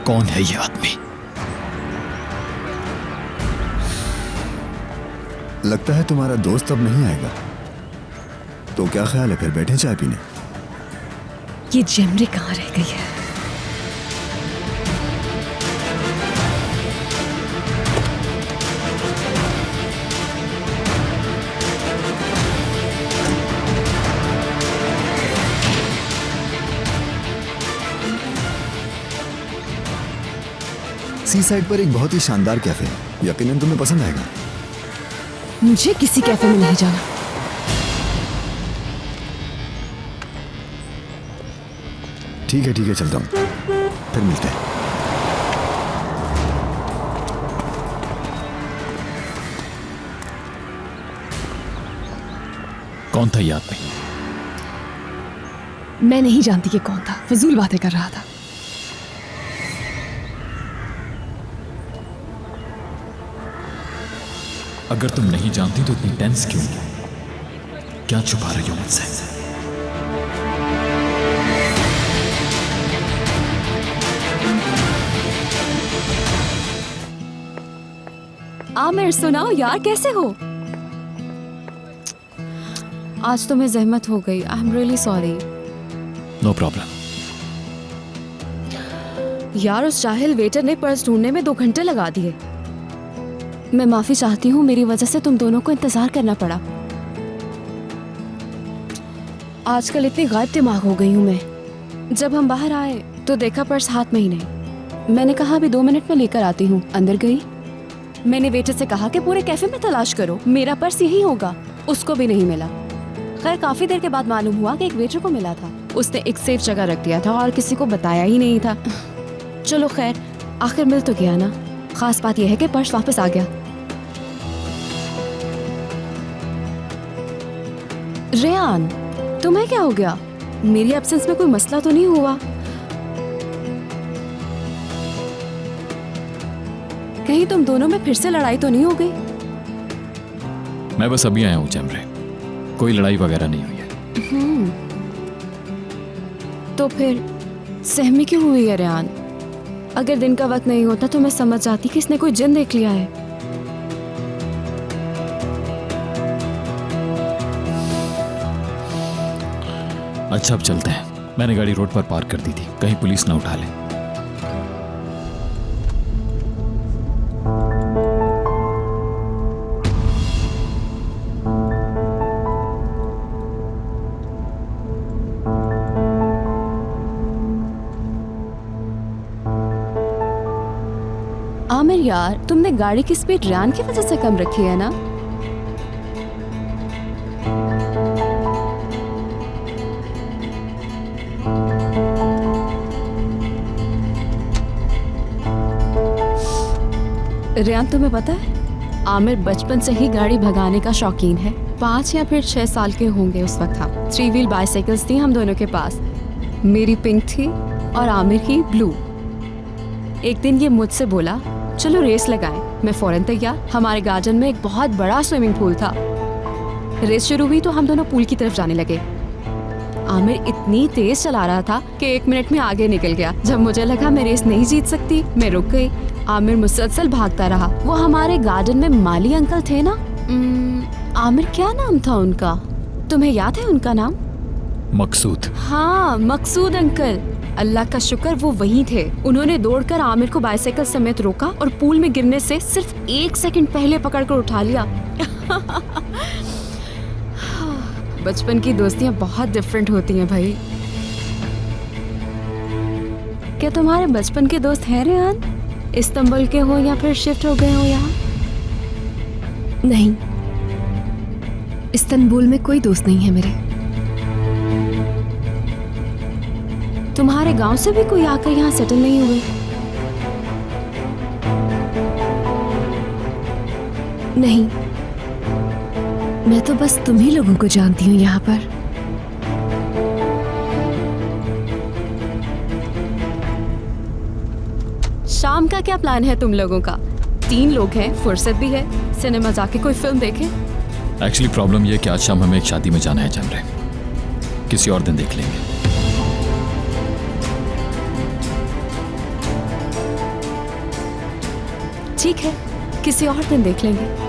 कौन है ये आदमी? लगता है तुम्हारा दोस्त अब नहीं आएगा। तो क्या ख्याल है, फिर बैठे चाय पीने? ये जेमरे कहाँ रह गई है? सी साइड पर एक बहुत ही शानदार कैफे है, यकीनन तुम्हें पसंद आएगा। मुझे किसी कैफे में नहीं जाना। ठीक है चलता हूँ, फिर मिलते हैं। कौन था ये आदमी? मैं नहीं जानती कि कौन था, फजूल बातें कर रहा था। अगर तुम नहीं जानती तो इतनी टेंस क्यों? क्या छुपा रही हो मुझसे? आमिर सुनाओ यार, कैसे हो? आज तो मैं जहमत हो गई। I am really sorry. No problem. यार उस जाहिल वेटर ने पर्स ढूंढने में 2 घंटे लगा दिए। मैं माफी चाहती हूँ, मेरी वजह से तुम दोनों को इंतजार करना पड़ा। आजकल इतनी गायब दिमाग हो गई हूँ मैं। जब हम बाहर आए तो देखा पर्स हाथ में ही नहीं। मैंने कहा अभी 2 मिनट में लेकर आती हूँ। अंदर गई, मैंने वेटर से कहा कि पूरे कैफे में तलाश करो, मेरा पर्स यही होगा। उसको भी नहीं मिला। खैर काफी देर के बाद मालूम हुआ कि एक वेटर को मिला था। उसने एक सेफ जगह रख दिया था और किसी को बताया ही नहीं था। चलो खैर, आखिर मिल तो गया ना। खास बात यह है कि पर्स वापस आ गया। रेयान, तुम्हें क्या हो गया? मेरी एब्सेंस में कोई मसला तो नहीं हुआ? कहीं तुम दोनों में फिर से लड़ाई तो नहीं हो गई? मैं बस अभी आया हूँ जेमरे, कोई लड़ाई वगैरह नहीं हुई है। तो फिर सहमी क्यों हुई है रेयान? अगर दिन का वक्त नहीं होता तो मैं समझ जाती कि इसने कोई जिन देख लिया है। अच्छा अब चलते हैं। मैंने गाड़ी रोड पर पार्क कर दी थी, कहीं पुलिस ना उठा ले। आमिर यार, तुमने गाड़ी की स्पीड रेयान की वजह से कम रखी है ना? रेयान तुम्हें पता है, आमिर बचपन से ही गाड़ी भगाने का शौकीन है। 5 या फिर 6 साल के होंगे उस वक्त हम। 3 व्हील बाइसाइकिल्स थी हम दोनों के पास। मेरी पिंक थी और आमिर की ब्लू। एक दिन ये मुझसे बोला चलो रेस लगाएं। मैं फौरन तैयार। हमारे गार्डन में एक बहुत बड़ा स्विमिंग पूल था। रेस शुरू हुई तो हम दोनों पूल की तरफ जाने लगे। आमिर इतनी तेज चला रहा था कि 1 मिनट में आगे निकल गया। जब मुझे लगा मैं रेस नहीं जीत सकती, मैं रुक गई। आमिर मुसलसल भागता रहा। वो हमारे गार्डन में माली अंकल थे ना, आमिर क्या नाम था उनका? तुम्हें याद है उनका नाम? मकसूद। हाँ, मकसूद अंकल। अल्लाह का शुक्र वो वहीं थे। उन्होंने दौड़कर आमिर को बाइसाइकिल समेत रोका और पूल में गिरने से सिर्फ 1 सेकंड पहले पकड़कर उठा लिया। बचपन की दोस्तियां बहुत डिफरेंट होती हैं भाई। क्या तुम्हारे बचपन के दोस्त हैं रेयान? इस्तांबुल के हो या फिर शिफ्ट हो गए हो यहाँ? नहीं, इस्तांबुल में कोई दोस्त नहीं है मेरे। तुम्हारे गांव से भी कोई आकर यहाँ सेटल नहीं हुए? नहीं, मैं तो बस तुम ही लोगों को जानती हूँ यहाँ पर। शाम का क्या प्लान है तुम लोगों का? 3 लोग हैं, फुर्सत भी है, सिनेमा जाके कोई फिल्म देखें। एक्चुअली प्रॉब्लम यह कि आज शाम हमें एक शादी में जाना है जेमरे, किसी और दिन देख लेंगे। ठीक है, किसी और दिन देख लेंगे।